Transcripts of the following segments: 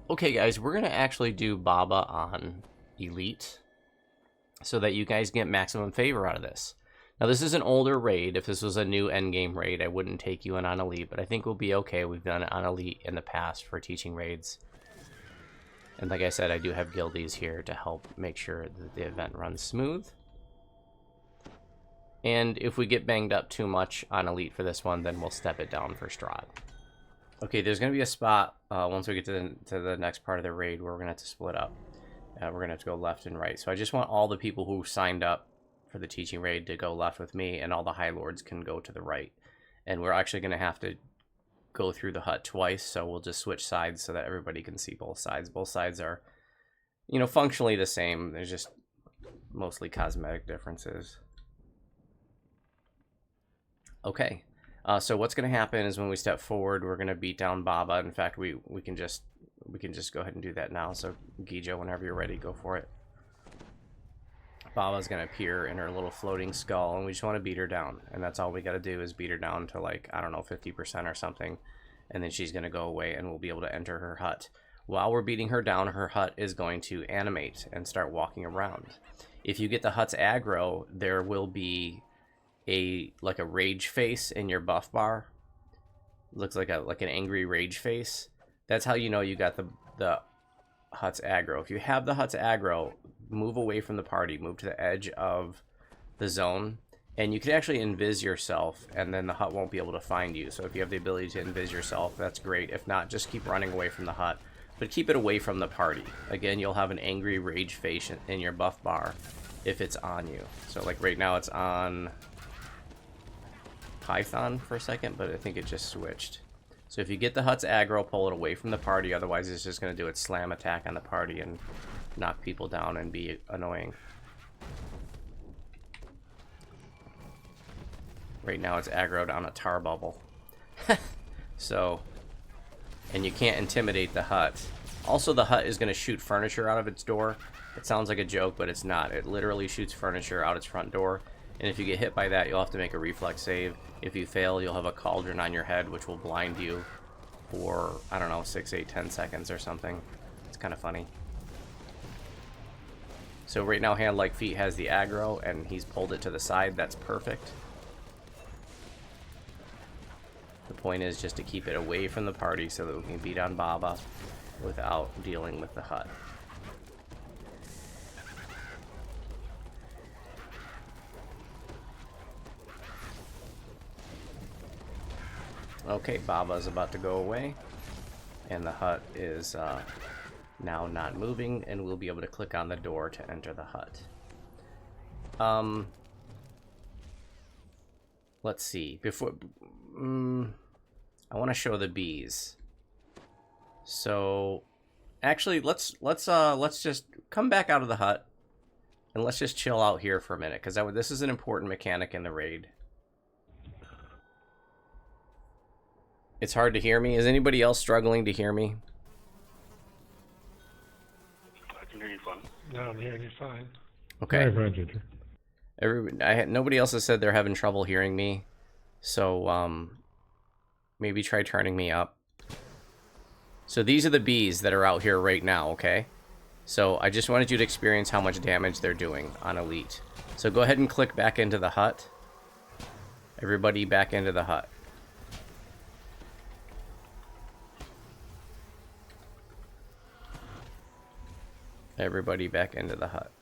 Okay, guys, we're going to actually do Baba on Elite so that you guys get maximum favor out of this. Now, this is an older raid. If this was a new endgame raid, I wouldn't take you in on Elite, but I think we'll be okay. We've done it on Elite in the past for teaching raids. And like I said, I do have guildies here to help make sure that the event runs smooth. And if we get banged up too much on Elite for this one, then we'll step it down for Strahd. Okay, there's going to be a spot once we get to the next part of the raid where we're going to have to split up. We're going to have to go left and right. So I just want all the people who signed up for the teaching raid to go left with me, and all the High Lords can go to the right. And we're actually going to have to go through the hut twice, so we'll just switch sides so that everybody can see both sides. Both sides are, you know, functionally the same. There's just mostly cosmetic differences. Okay. So what's going to happen is when we step forward, we're going to beat down Baba. In fact, we can just go ahead and do that now. So Gijo, whenever you're ready, go for it. Baba's going to appear in her little floating skull, and we just want to beat her down. And that's all we got to do is beat her down to, like, I don't know, 50% or something. And then she's going to go away, and we'll be able to enter her hut. While we're beating her down, her hut is going to animate and start walking around. If you get the hut's aggro, there will be a rage face in your buff bar. Looks like an angry rage face. That's how you know you got the hut's aggro. If you have the hut's aggro, move away from the party, move to the edge of the zone, and you can actually invis yourself, and then the hut won't be able to find you. So if you have the ability to invis yourself, that's great. If not, just keep running away from the hut, but keep it away from the party. Again, you'll have an angry rage face in your buff bar if it's on you. So like right now it's on Python for a second, but I think it just switched. So if you get the hut's aggro, pull it away from the party. Otherwise, it's just going to do its slam attack on the party and knock people down and be annoying. Right now, it's aggroed on a tar bubble. So, and you can't intimidate the hut. Also, the hut is going to shoot furniture out of its door. It sounds like a joke, but it's not. It literally shoots furniture out its front door. And if you get hit by that, you'll have to make a reflex save. If you fail, you'll have a cauldron on your head, which will blind you for, I don't know, 6, 8, 10 seconds or something. It's kind of funny. So right now, Hand Like Feet has the aggro, and he's pulled it to the side. That's perfect. The point is just to keep it away from the party so that we can beat on Baba without dealing with the hut. Okay, Baba's about to go away, and the hut is now not moving, and we'll be able to click on the door to enter the hut. Let's see. Before, I want to show the bees. So, actually, let's just come back out of the hut, and let's just chill out here for a minute, because this is an important mechanic in the raid. It's hard to hear me. Is anybody else struggling to hear me? I can hear you fine. No, I'm hearing you fine. Okay. Hi, Brian Ginger. Nobody else has said they're having trouble hearing me, so maybe try turning me up. So these are the bees that are out here right now, okay? So I just wanted you to experience how much damage they're doing on Elite. So go ahead and click back into the hut. Everybody back into the hut. Everybody back into the hut.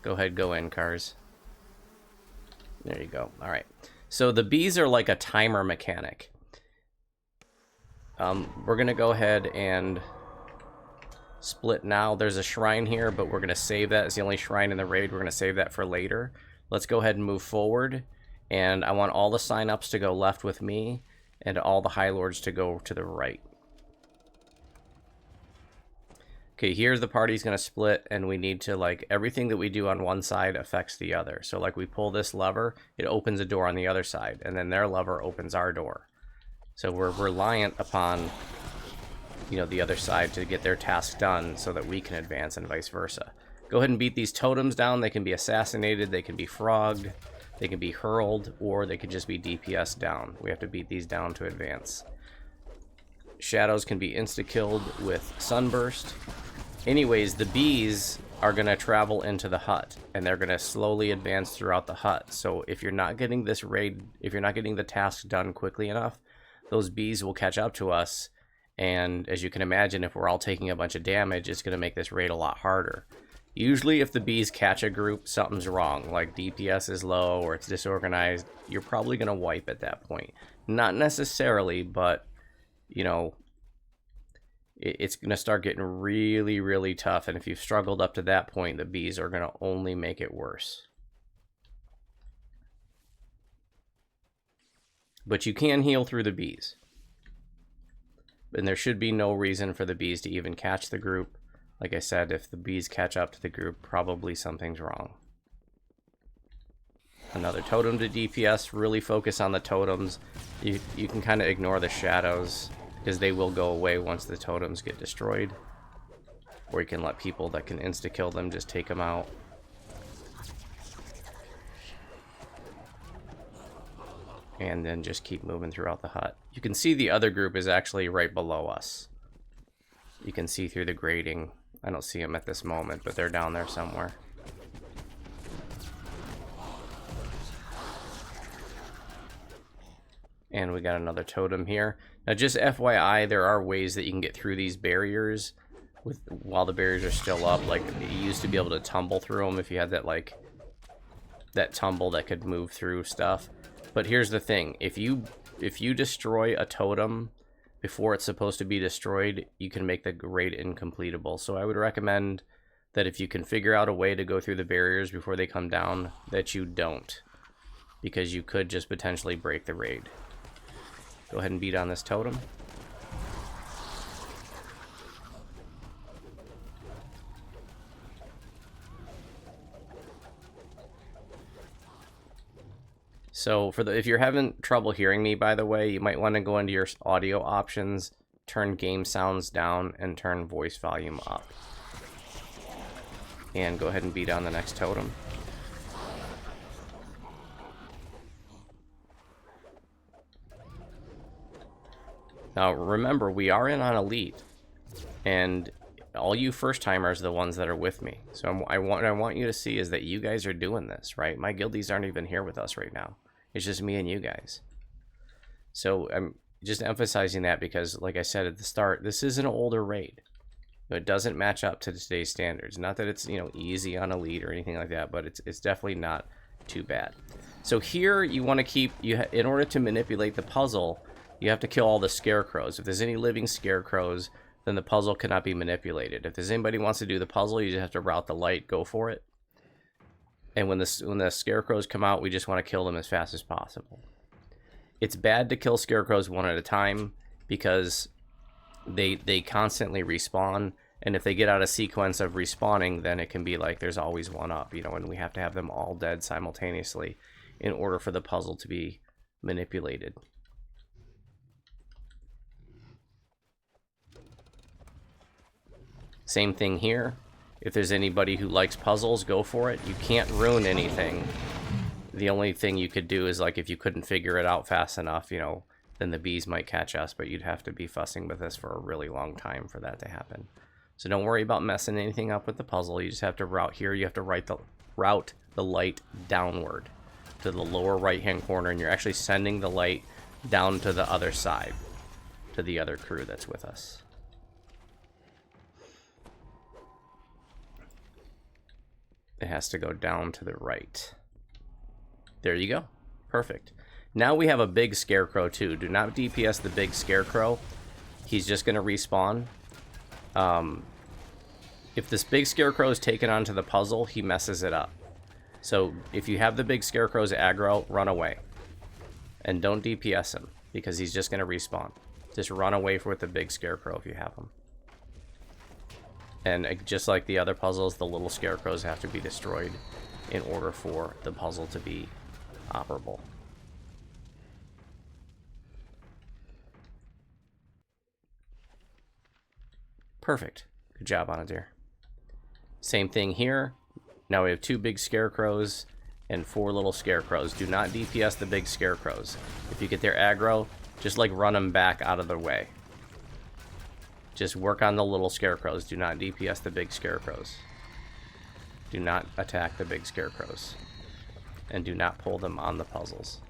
Go ahead, go in, cars. There you go. All right. So the bees are like a timer mechanic. We're going to go ahead and split now. There's a shrine here, but we're going to save that. It's the only shrine in the raid. We're going to save that for later. Let's go ahead and move forward. And I want all the sign-ups to go left with me, and all the High Lords to go to the right. Okay, here's the party's gonna split, and we need to, like, everything that we do on one side affects the other. So, like, we pull this lever, it opens a door on the other side, and then their lever opens our door. So we're reliant upon, you know, the other side to get their task done so that we can advance, and vice versa. Go ahead and beat these totems down. They can be assassinated, they can be frogged. They can be hurled, or they could just be DPS down. We have to beat these down to advance. Shadows can be insta-killed with Sunburst. Anyways, the bees are going to travel into the hut, and they're going to slowly advance throughout the hut. So if you're not getting this raid, if you're not getting the task done quickly enough, those bees will catch up to us. And as you can imagine, if we're all taking a bunch of damage, it's going to make this raid a lot harder. Usually if the bees catch a group, something's wrong. Like DPS is low or it's disorganized. You're probably going to wipe at that point. Not necessarily, but, you know, it's going to start getting really, really tough. And if you've struggled up to that point, the bees are going to only make it worse. But you can heal through the bees. And there should be no reason for the bees to even catch the group. Like I said, if the bees catch up to the group, probably something's wrong. Another totem to DPS. Really focus on the totems. You can kind of ignore the shadows, because they will go away once the totems get destroyed. Or you can let people that can insta-kill them just take them out. And then just keep moving throughout the hut. You can see the other group is actually right below us. You can see through the grating. I don't see them at this moment, but they're down there somewhere. And we got another totem here. Now just FYI, there are ways that you can get through these barriers while the barriers are still up. Like, you used to be able to tumble through them if you had that, like, that tumble that could move through stuff. But here's the thing, if you destroy a totem before it's supposed to be destroyed, you can make the raid incompletable. So I would recommend that if you can figure out a way to go through the barriers before they come down, that you don't. Because you could just potentially break the raid. Go ahead and beat on this totem. So if you're having trouble hearing me, by the way, you might want to go into your audio options, turn game sounds down, and turn voice volume up. And go ahead and beat on the next totem. Now remember, we are in on Elite, and all you first timers are the ones that are with me. So what I want you to see is that you guys are doing this, right? My guildies aren't even here with us right now. It's just me and you guys. So I'm just emphasizing that because, like I said at the start, this is an older raid. It doesn't match up to today's standards. Not that it's, you know, easy on Elite or anything like that, but it's definitely not too bad. So here you want to keep, in order to manipulate the puzzle, you have to kill all the scarecrows. If there's any living scarecrows, then the puzzle cannot be manipulated. If there's anybody who wants to do the puzzle, you just have to route the light, go for it. And when the scarecrows come out, we just want to kill them as fast as possible. It's bad to kill scarecrows one at a time because they constantly respawn, and if they get out of sequence of respawning, then it can be like there's always one up, you know, and we have to have them all dead simultaneously in order for the puzzle to be manipulated. Same thing here. If there's anybody who likes puzzles, go for it. You can't ruin anything. The only thing you could do is, like, if you couldn't figure it out fast enough, you know, then the bees might catch us, but you'd have to be fussing with this for a really long time for that to happen. So don't worry about messing anything up with the puzzle. You just have to route here. You have to route the light downward to the lower right-hand corner, and you're actually sending the light down to the other side, to the other crew that's with us. It has to go down to the right. There you go. Perfect. Now we have a big scarecrow too. Do not DPS the big scarecrow. He's just going to respawn. If this big scarecrow is taken onto the puzzle, he messes it up. So if you have the big scarecrow's aggro, run away. And don't DPS him, because he's just going to respawn. Just run away with the big scarecrow if you have him. And just like the other puzzles, the little scarecrows have to be destroyed in order for the puzzle to be operable. Perfect. Good job on it, dear. Same thing here. Now we have two big scarecrows. and 4 little scarecrows. Do not DPS the big scarecrows. If you get their aggro, just like run them back out of the way. Just work on the little scarecrows. Do not DPS the big scarecrows. Do not attack the big scarecrows. And do not pull them on the puzzles.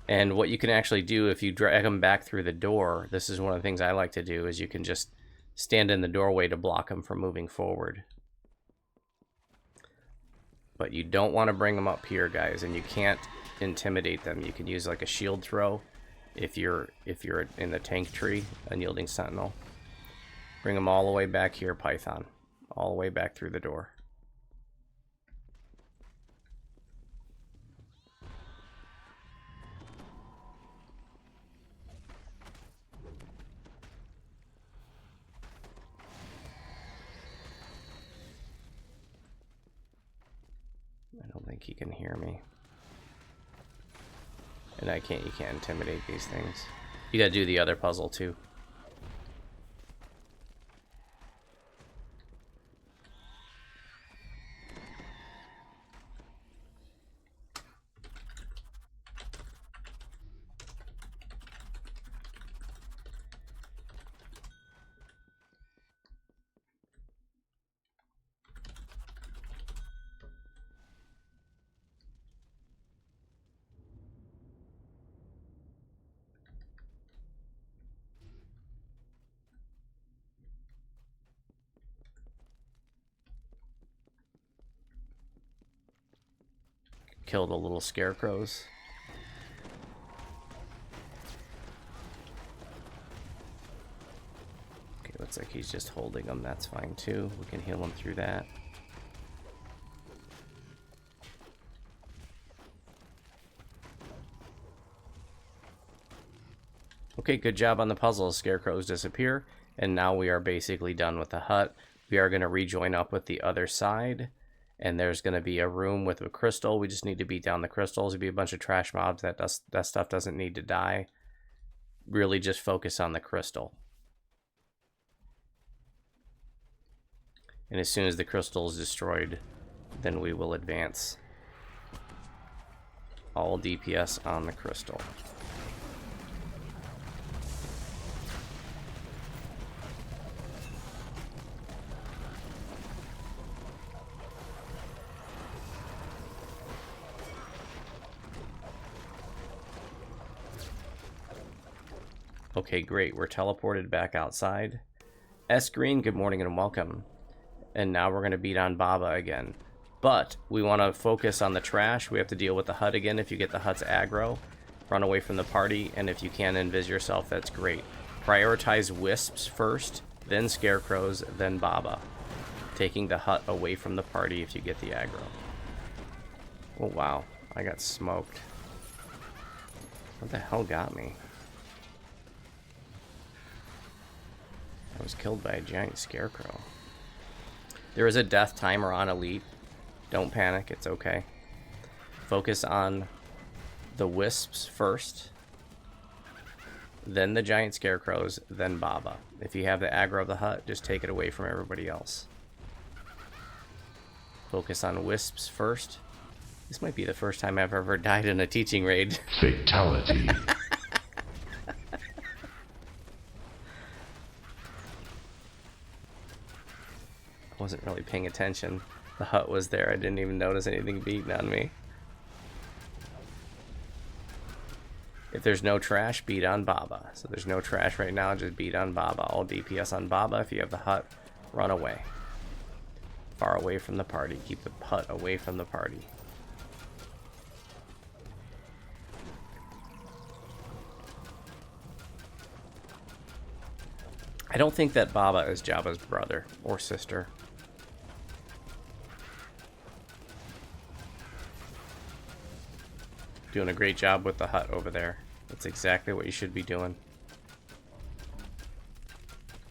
And what you can actually do if you drag them back through the door, this is one of the things I like to do, is you can just stand in the doorway to block them from moving forward. But you don't want to bring them up here, guys, and you can't intimidate them. You can use like a shield throw if you're in the tank tree, Unyielding Sentinel. Bring them all the way back here, Python. All the way back through the door. I don't think he can hear me. And you can't intimidate these things. You gotta do the other puzzle too. Kill the little scarecrows. Okay, looks like he's just holding them. That's fine too. We can heal him through that. Okay, good job on the puzzle. Scarecrows disappear, and now we are basically done with the hut. We are going to rejoin up with the other side. And there's going to be a room with a crystal. We just need to beat down the crystals. There'll be a bunch of trash mobs. That stuff doesn't need to die. Really just focus on the crystal. And as soon as the crystal is destroyed, then we will advance. All DPS on the crystal. Okay, great. We're teleported back outside. S Green, good morning and welcome. And now we're going to beat on Baba again. But we want to focus on the trash. We have to deal with the hut again. If you get the hut's aggro, run away from the party. And if you can invis yourself, that's great. Prioritize wisps first, then scarecrows, then Baba. Taking the hut away from the party if you get the aggro. Oh, wow. I got smoked. What the hell got me? I was killed by a giant scarecrow. There is a death timer on Elite. Don't panic, it's okay. Focus on the wisps first, then the giant scarecrows, then Baba. If you have the aggro of the hut, just take it away from everybody else. Focus on wisps first. This might be the first time I've ever died in a teaching raid. Fatality. Wasn't really paying attention. The hut was there. I didn't even notice anything beating on me. If there's no trash, beat on Baba. So there's no trash right now, just beat on Baba. All DPS on Baba. If you have the hut, run away. Far away from the party. Keep the hut away from the party. I don't think that Baba is Jabba's brother or sister. Doing a great job with the hut over there. That's exactly what you should be doing.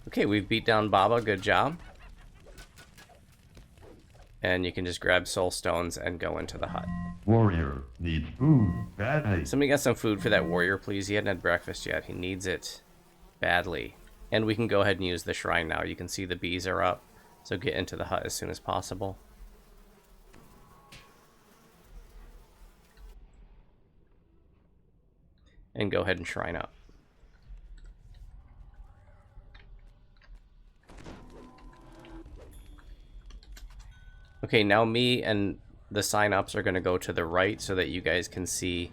Okay, we've beat down Baba. Good job. And you can just grab soul stones and go into the hut. Warrior needs food badly. Somebody got some food for that warrior, please. He hadn't had breakfast yet. He needs it badly. And we can go ahead and use the shrine now. You can see the bees are up. So get into the hut as soon as possible. And go ahead and shrine up. Okay, now me and the sign-ups are going to go to the right so that you guys can see,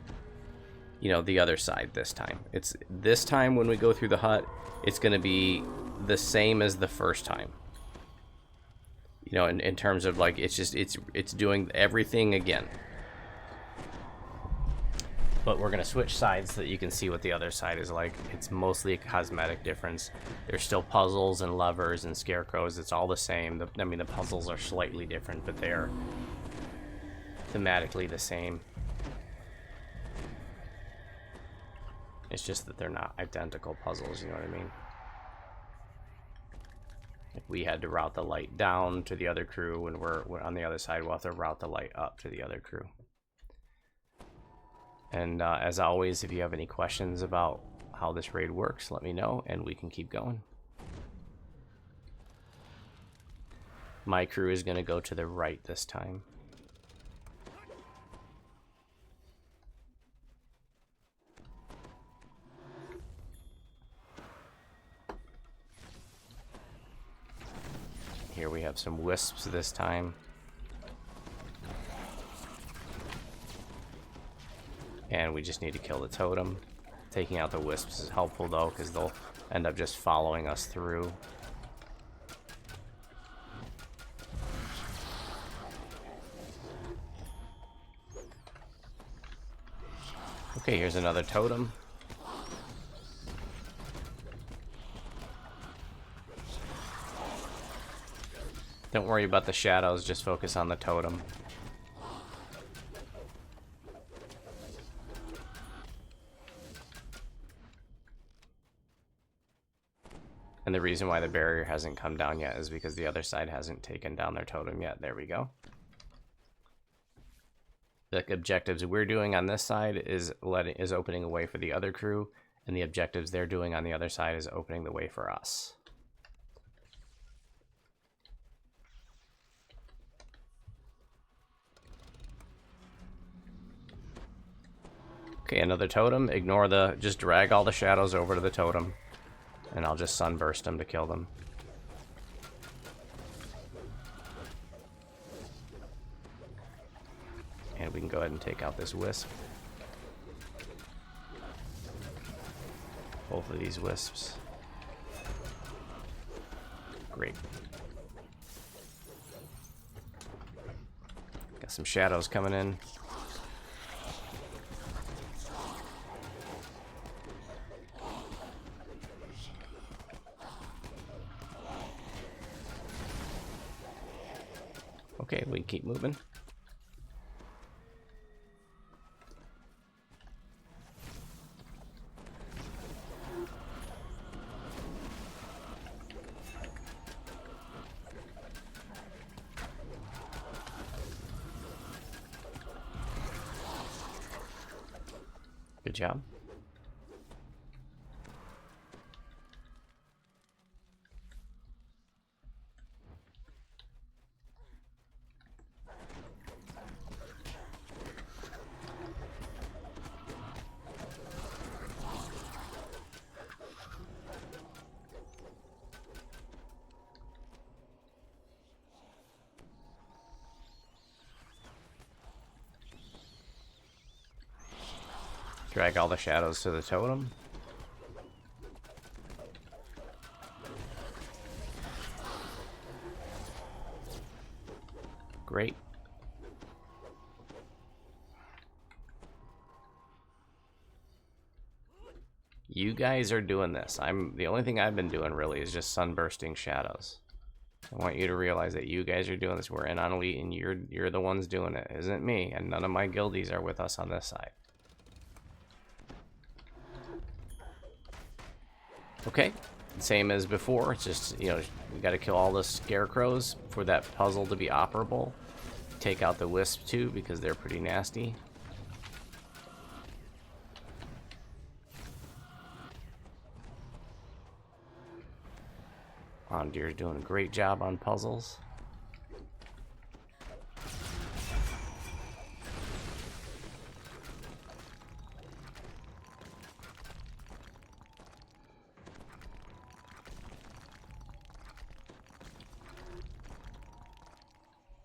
you know, the other side this time. It's this time when we go through the hut, it's going to be the same as the first time. You know, in terms of like, it's doing everything again. But we're going to switch sides so that you can see what the other side is like. It's mostly a cosmetic difference. There's still puzzles and levers and scarecrows. It's all the same. I mean, the puzzles are slightly different, but they're thematically the same. It's just that they're not identical puzzles, you know what I mean? If we had to route the light down to the other crew, when we're on the other side, we'll have to route the light up to the other crew. And as always, if you have any questions about how this raid works, let me know and we can keep going. My crew is going to go to the right this time. Here we have some wisps this time. And we just need to kill the totem. Taking out the wisps is helpful though, because they'll end up just following us through. Okay, here's another totem. Don't worry about the shadows, just focus on the totem. And the reason why the barrier hasn't come down yet is because the other side hasn't taken down their totem yet. There we go. The objectives we're doing on this side is opening a way for the other crew, and the objectives they're doing on the other side is opening the way for us. Okay, another totem. Ignore the... just drag all the shadows over to the totem. And I'll just sunburst them to kill them. And we can go ahead and take out this wisp. Both of these wisps. Great. Got some shadows coming in. Okay, we can keep moving. Good job. Drag all the shadows to the totem. Great. You guys are doing this. The only thing I've been doing really is just sunbursting shadows. I want you to realize that you guys are doing this. We're in on elite and you're the ones doing it, isn't me, and none of my guildies are with us on this side. Okay, same as before. It's just, you know, we got to kill all the scarecrows for that puzzle to be operable. take out the wisp too, because they're pretty nasty. Ondir's doing a great job on puzzles.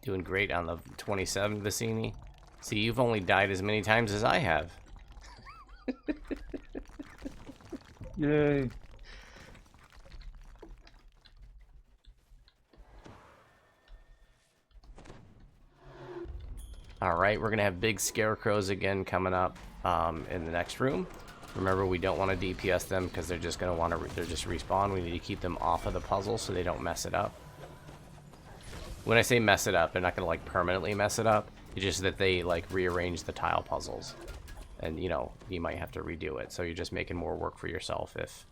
Doing great on the 27 Vicini. See, you've only died as many times as I have. Yay. Alright, we're going to have big scarecrows again coming up in the next room. Remember, we don't want to DPS them because they're just going to want to they're just respawn. We need to keep them off of the puzzle so they don't mess it up. When I say mess it up, they're not going to like permanently mess it up. It's just that they like rearrange the tile puzzles. And, you know, you might have to redo it. So you're just making more work for yourself if,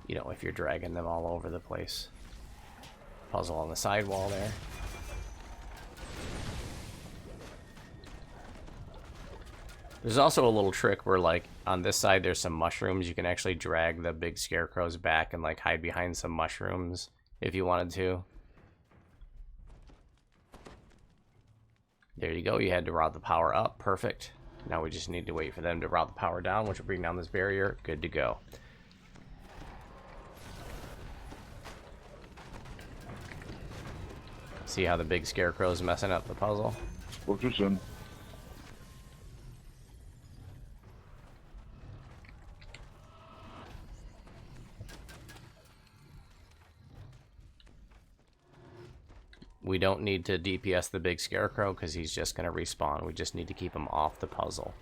you know, if you're dragging them all over the place. Puzzle on the side wall there. There's also a little trick where, like, on this side there's some mushrooms. You can actually drag the big scarecrows back and, like, hide behind some mushrooms if you wanted to. There you go. You had to route the power up. Perfect. Now we just need to wait for them to route the power down, which will bring down this barrier. Good to go. See how the big scarecrow's messing up the puzzle? Focus in. We don't need to DPS the big scarecrow because he's just going to respawn. We just need to keep him off the puzzle.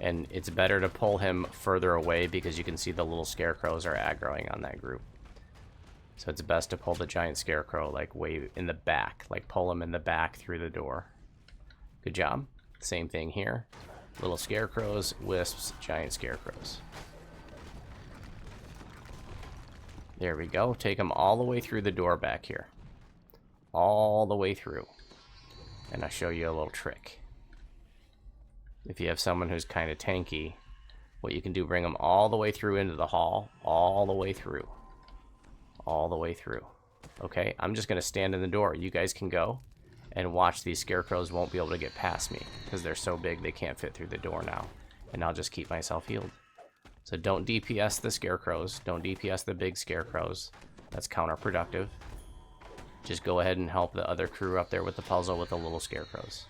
And it's better to pull him further away because you can see the little scarecrows are aggroing on that group. So it's best to pull the giant scarecrow like way in the back. Like pull him in the back through the door. Good job. Same thing here. Little scarecrows, wisps, giant scarecrows. There we go. Take them all the way through the door back here. All the way through. And I'll show you a little trick. If you have someone who's kind of tanky, what you can do, bring them all the way through into the hall. All the way through. All the way through. Okay, I'm just going to stand in the door. You guys can go and watch. These scarecrows won't be able to get past me because they're so big they can't fit through the door now. And I'll just keep myself healed. So don't DPS the scarecrows. Don't DPS the big scarecrows. That's counterproductive. Just go ahead and help the other crew up there with the puzzle with the little scarecrows.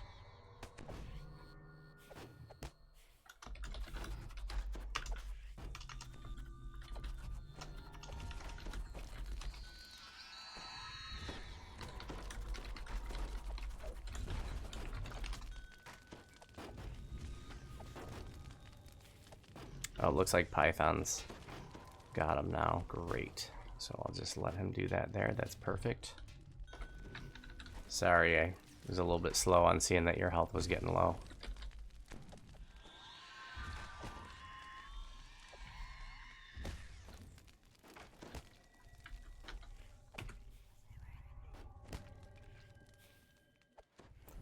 Oh, it looks like Python's got him now. Great. So I'll just let him do that there. That's perfect. Sorry, I was a little bit slow on seeing that your health was getting low.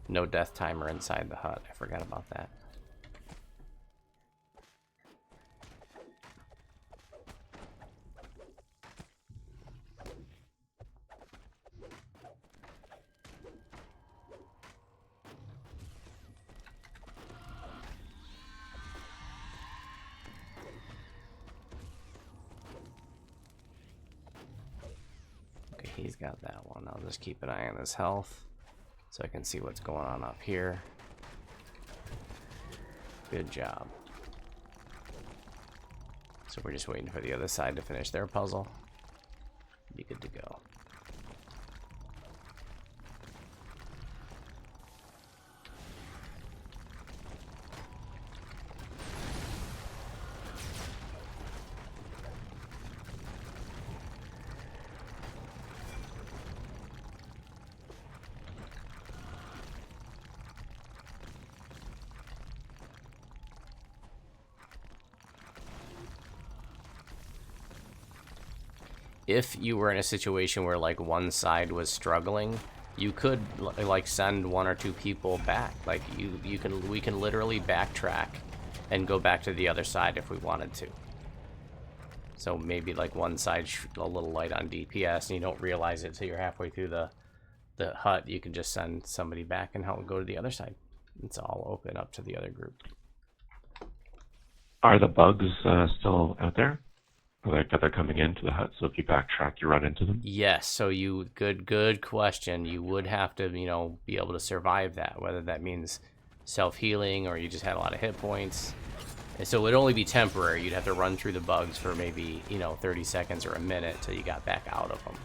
No death timer inside the hut. I forgot about that. He's got that one. I'll just keep an eye on his health so I can see what's going on up here. Good job. So we're just waiting for the other side to finish their puzzle. Be good to go. If you were in a situation where like one side was struggling, You could like send 1 or 2 people back. Like we can literally backtrack and go back to the other side if we wanted to. So maybe like one side a little light on DPS and you don't realize it till you're halfway through the hut. You can just send somebody back and help go to the other side. It's all open up to the other group. Are the bugs still out there? Like they're coming into the hut, so if you backtrack, you run into them? Yes, so you good question. You would have to, you know, be able to survive that, whether that means self-healing or you just had a lot of hit points. And so it would only be temporary. You'd have to run through the bugs for maybe, you know, 30 seconds or a minute till you got back out of them.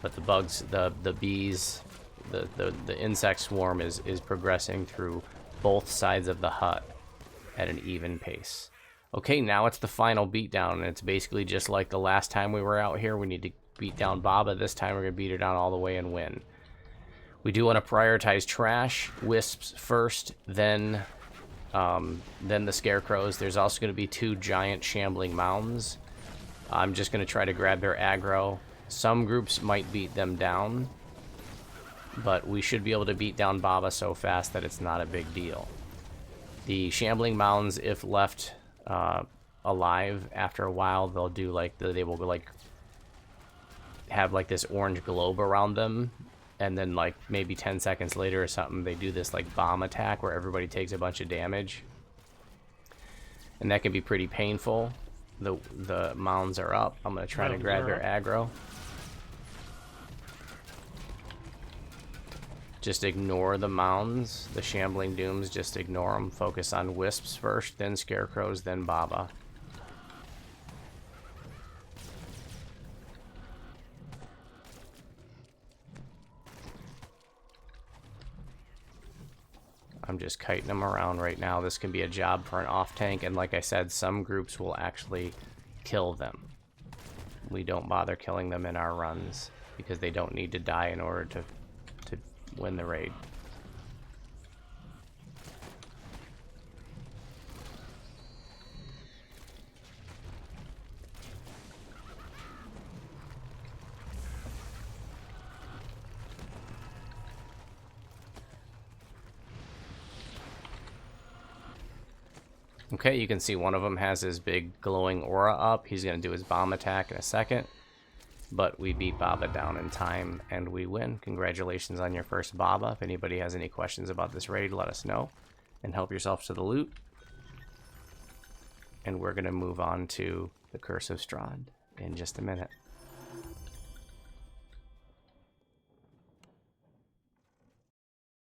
But the bugs, the bees, the insect swarm is progressing through both sides of the hut at an even pace. Okay, now it's the final beatdown, and it's basically just like the last time we were out here. We need to beat down Baba. This time we're going to beat her down all the way and win. We do want to prioritize trash, wisps first, then the scarecrows. There's also going to be 2 giant shambling mounds. I'm just going to try to grab their aggro. Some groups might beat them down, but we should be able to beat down Baba so fast that it's not a big deal. The shambling mounds, if left alive after a while, they'll do like they will like have like this orange globe around them, and then like maybe 10 seconds later or something, they do this like bomb attack where everybody takes a bunch of damage, and that can be pretty painful. The mounds are up. I'm gonna try to grab their aggro. Just ignore the mounds, the shambling dooms, just ignore them. Focus on wisps first, then scarecrows, then Baba. I'm just kiting them around right now. This can be a job for an off-tank, and like I said, some groups will actually kill them. We don't bother killing them in our runs because they don't need to die in order to win the raid. Okay, you can see one of them has his big glowing aura up. He's going to do his bomb attack in a second. But we beat Baba down in time, and we win. Congratulations on your first Baba. If anybody has any questions about this raid, let us know. And help yourself to the loot. And we're going to move on to the Curse of Strahd in just a minute.